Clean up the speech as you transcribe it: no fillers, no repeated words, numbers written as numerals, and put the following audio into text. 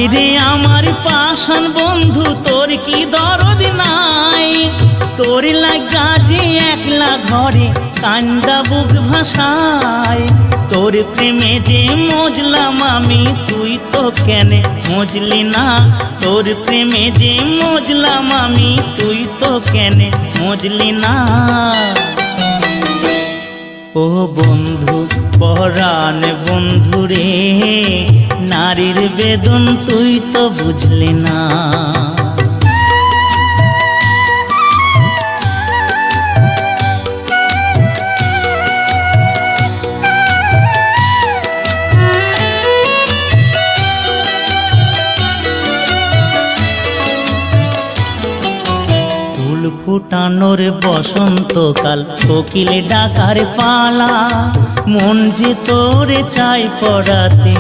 হাইরে আমার পাষাণ বন্ধু, তোর কি দরদ নাই? তোর লাগা যে একলা ঘরে কান্দা বুক ভাষায়। তোর প্রেমে যে মজলাম আমি, তুই তো কেনে মজলি না? তোর প্রেমে যে মজলাম আমি, তুই তো কেনে মজলি না? ও বন্ধু পরাণ বন্ধু রে, নারীর বেদন তুই তো বুঝলি না। ফুল ফুটানোর বসন্তকাল, কোকিল ডাকার পালা, মন যে তোরে চাই পড়াতে।